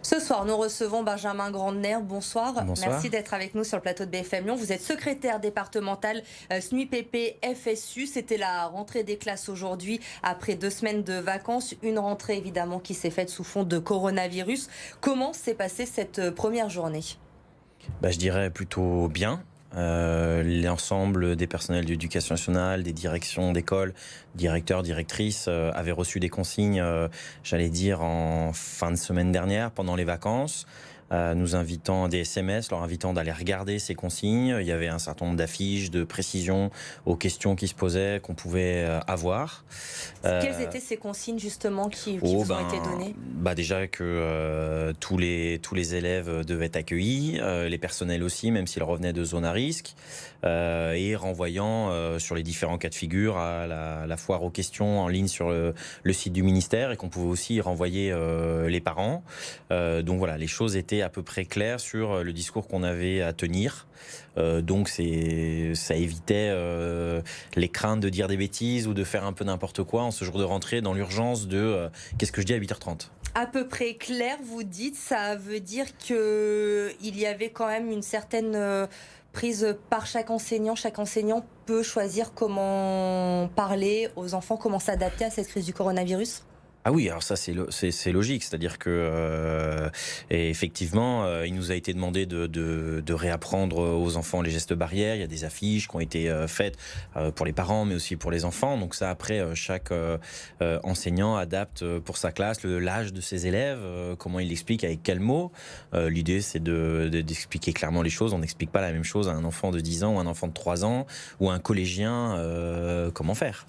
Ce soir, nous recevons Benjamin Grandner. Bonsoir. Bonsoir. Merci d'être avec nous sur le plateau de BFM Lyon. Vous êtes secrétaire départemental SNUIPP FSU. C'était la rentrée des classes aujourd'hui, après 2 semaines de vacances. Une rentrée évidemment qui s'est faite sous fond de coronavirus. Comment s'est passée cette première journée ? Je dirais plutôt bien. L'ensemble des personnels d'éducation nationale, des directions d'école, directeurs, directrices avaient reçu des consignes, j'allais dire, en fin de semaine dernière, pendant les vacances, nous invitant des SMS, leur invitant d'aller regarder ces consignes. Il y avait un certain nombre d'affiches, de précisions aux questions qui se posaient, qu'on pouvait avoir. Quelles étaient ces consignes justement qui vous ont été données ? Déjà que tous les élèves devaient être accueillis, les personnels aussi, même s'ils revenaient de zones à risque, et renvoyant sur les différents cas de figure à la foire aux questions en ligne sur le site du ministère, et qu'on pouvait aussi renvoyer les parents. Donc voilà, les choses étaient à peu près claires sur le discours qu'on avait à tenir. Donc ça évitait les craintes de dire des bêtises ou de faire un peu n'importe quoi en ce jour de rentrée, dans l'urgence de qu'est-ce que je dis à 8h30. À peu près clair, vous dites, ça veut dire qu'il y avait quand même une certaine prise par chaque enseignant. Chaque enseignant peut choisir comment parler aux enfants, comment s'adapter à cette crise du coronavirus ? Ah oui, alors ça c'est logique, c'est-à-dire que et effectivement, il nous a été demandé de réapprendre aux enfants les gestes barrières. Il y a des affiches qui ont été faites pour les parents, mais aussi pour les enfants. Donc ça, après, chaque enseignant adapte pour sa classe l'âge de ses élèves, comment il l'explique, avec quels mots. L'idée, c'est d'expliquer clairement les choses. On n'explique pas la même chose à un enfant de 10 ans ou un enfant de 3 ans ou à un collégien comment faire.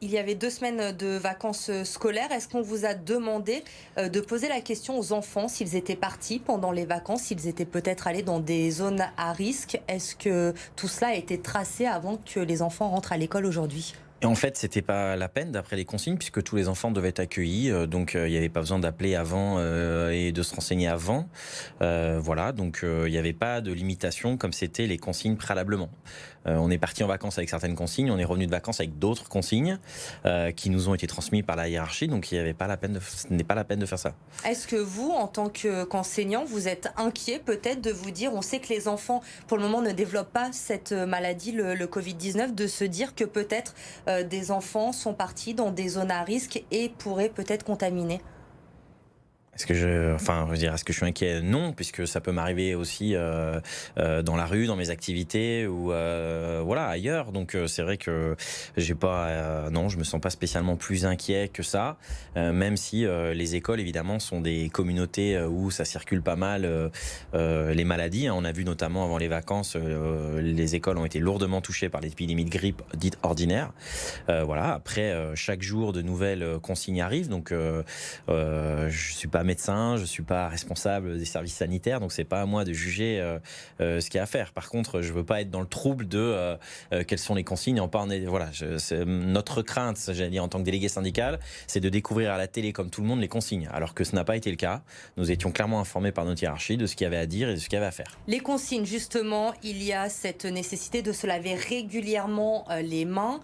Il y avait 2 semaines de vacances scolaires. Est-ce qu'on vous a demandé de poser la question aux enfants s'ils étaient partis pendant les vacances, s'ils étaient peut-être allés dans des zones à risque ? Est-ce que tout cela a été tracé avant que les enfants rentrent à l'école aujourd'hui ? Et en fait, c'était pas la peine d'après les consignes, puisque tous les enfants devaient être accueillis, donc il n'y avait pas besoin d'appeler avant et de se renseigner avant. Voilà, donc il n'y avait pas de limitation comme c'était les consignes préalablement. On est parti en vacances avec certaines consignes, on est revenu de vacances avec d'autres consignes qui nous ont été transmises par la hiérarchie, donc ce n'est pas la peine de faire ça. Est-ce que vous, en tant qu'enseignant, vous êtes inquiet peut-être de vous dire, on sait que les enfants pour le moment ne développent pas cette maladie, le Covid-19, de se dire que peut-être des enfants sont partis dans des zones à risque et pourraient peut-être contaminer ? Est-ce que je suis inquiet ? Non, puisque ça peut m'arriver aussi dans la rue, dans mes activités ou voilà, ailleurs. Donc c'est vrai que non, je me sens pas spécialement plus inquiet que ça, même si les écoles évidemment sont des communautés où ça circule pas mal les maladies. On a vu notamment avant les vacances, les écoles ont été lourdement touchées par l'épidémie de grippe dite ordinaire. Voilà. Après, chaque jour de nouvelles consignes arrivent, donc je suis pas médecin, je suis pas responsable des services sanitaires, donc c'est pas à moi de juger ce qu'il y a à faire. Par contre, je veux pas être dans le trouble de quelles sont les consignes. Notre crainte, j'allais dire en tant que délégué syndical, c'est de découvrir à la télé comme tout le monde les consignes, alors que ce n'a pas été le cas. Nous étions clairement informés par notre hiérarchie de ce qu'il y avait à dire et de ce qu'il y avait à faire. Les consignes, justement, il y a cette nécessité de se laver régulièrement les mains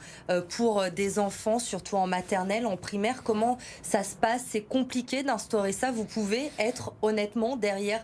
pour des enfants, surtout en maternelle, en primaire. Comment ça se passe ? C'est compliqué d'instaurer ça. Vous pouvez être honnêtement derrière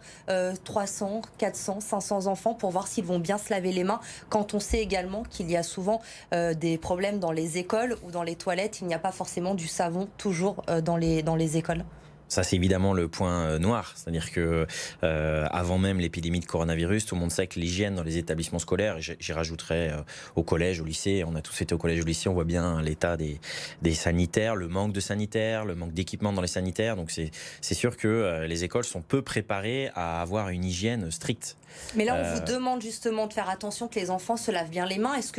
300, 400, 500 enfants pour voir s'ils vont bien se laver les mains, quand on sait également qu'il y a souvent des problèmes dans les écoles ou dans les toilettes. Il n'y a pas forcément du savon toujours dans les écoles. Ça, c'est évidemment le point noir. C'est-à-dire que avant même l'épidémie de coronavirus, tout le monde sait que l'hygiène dans les établissements scolaires, j'y rajouterais au collège, au lycée, on a tous été au collège, au lycée, on voit bien l'état des sanitaires, le manque de sanitaires, le manque d'équipement dans les sanitaires. Donc c'est sûr que les écoles sont peu préparées à avoir une hygiène stricte. Mais là, on vous demande justement de faire attention que les enfants se lavent bien les mains. Est-ce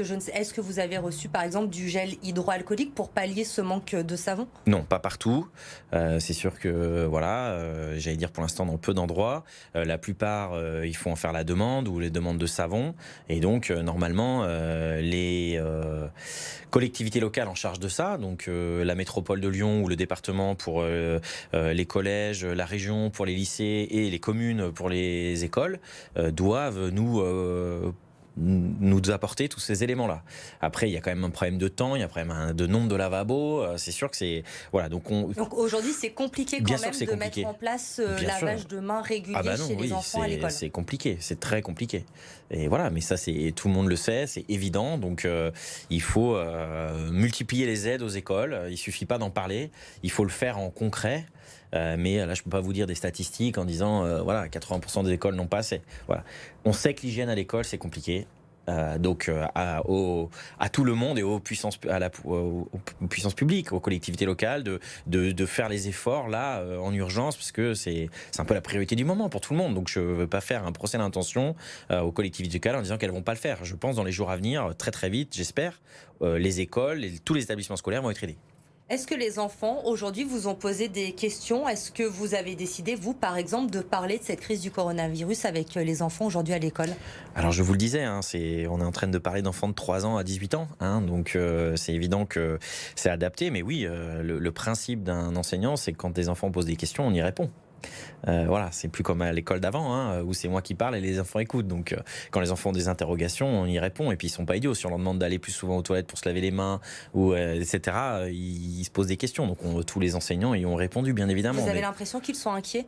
que vous avez reçu, par exemple, du gel hydroalcoolique pour pallier ce manque de savon ? Non, pas partout. C'est sûr que, j'allais dire pour l'instant dans peu d'endroits. La plupart, il faut en faire la demande ou les demandes de savon. Et donc, normalement, les collectivités locales en charge de ça, donc la métropole de Lyon ou le département pour les collèges, la région pour les lycées et les communes pour les écoles, doivent nous nous apporter tous ces éléments-là. Après, il y a quand même un problème de temps, il y a un problème de nombre de lavabos. C'est sûr que c'est voilà. Donc aujourd'hui, c'est compliqué quand bien sûr même que c'est de compliqué. mettre en place Bien sûr. lavage de mains régulier Ah bah non, chez les oui, enfants à l'école. c'est compliqué, c'est très compliqué. Et voilà, mais ça, tout le monde le sait, c'est évident. Donc, il faut multiplier les aides aux écoles. Il suffit pas d'en parler, il faut le faire en concret. Mais là, je peux pas vous dire des statistiques en disant, voilà, 80% des écoles n'ont pas assez. Voilà. On sait que l'hygiène à l'école, c'est compliqué. Donc à tout le monde et aux puissances publiques, aux collectivités locales, de faire les efforts là en urgence, parce que c'est un peu la priorité du moment pour tout le monde. Donc je ne veux pas faire un procès d'intention aux collectivités locales en disant qu'elles ne vont pas le faire. Je pense dans les jours à venir, très très vite, j'espère, les écoles et tous les établissements scolaires vont être aidés. Est-ce que les enfants, aujourd'hui, vous ont posé des questions? Est-ce que vous avez décidé, vous, par exemple, de parler de cette crise du coronavirus avec les enfants aujourd'hui à l'école? Alors je vous le disais, hein, on est en train de parler d'enfants de 3 ans à 18 ans, hein, donc c'est évident que c'est adapté, mais oui, le principe d'un enseignant, c'est que quand des enfants posent des questions, on y répond. Voilà, c'est plus comme à l'école d'avant, hein, où c'est moi qui parle et les enfants écoutent. Donc, quand les enfants ont des interrogations, on y répond. Et puis, ils sont pas idiots. Si on leur demande d'aller plus souvent aux toilettes pour se laver les mains, ou etc., ils se posent des questions. Donc, tous les enseignants y ont répondu, bien évidemment. Vous avez l'impression qu'ils sont inquiets?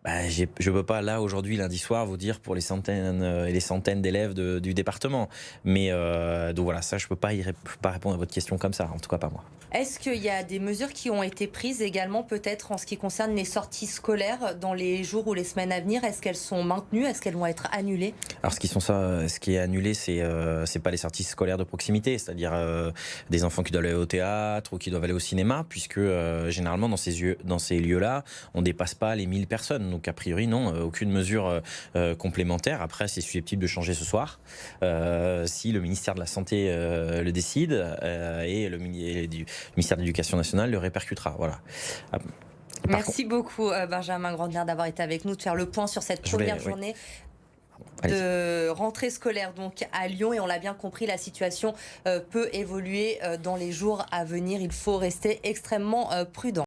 Je ne peux pas, là, aujourd'hui, lundi soir, vous dire pour les centaines et les centaines d'élèves du département. Mais donc voilà, ça, je ne peux pas répondre à votre question comme ça, en tout cas pas moi. Est-ce qu'il y a des mesures qui ont été prises également, peut-être en ce qui concerne les sorties scolaires dans les jours ou les semaines à venir? Est-ce qu'elles sont maintenues? Est-ce qu'elles vont être annulées? Alors, ce qui est annulé, c'est pas les sorties scolaires de proximité, c'est-à-dire des enfants qui doivent aller au théâtre ou qui doivent aller au cinéma, puisque généralement, dans ces lieux-là, on ne dépasse pas les 1000 personnes. Donc, a priori, non, aucune mesure complémentaire. Après, c'est susceptible de changer ce soir, si le ministère de la Santé le décide et le ministère de l'Éducation nationale le répercutera. Voilà. Merci beaucoup, Benjamin Grandner, d'avoir été avec nous, de faire le point sur cette première journée de rentrée scolaire donc à Lyon. Et on l'a bien compris, la situation peut évoluer dans les jours à venir. Il faut rester extrêmement prudent.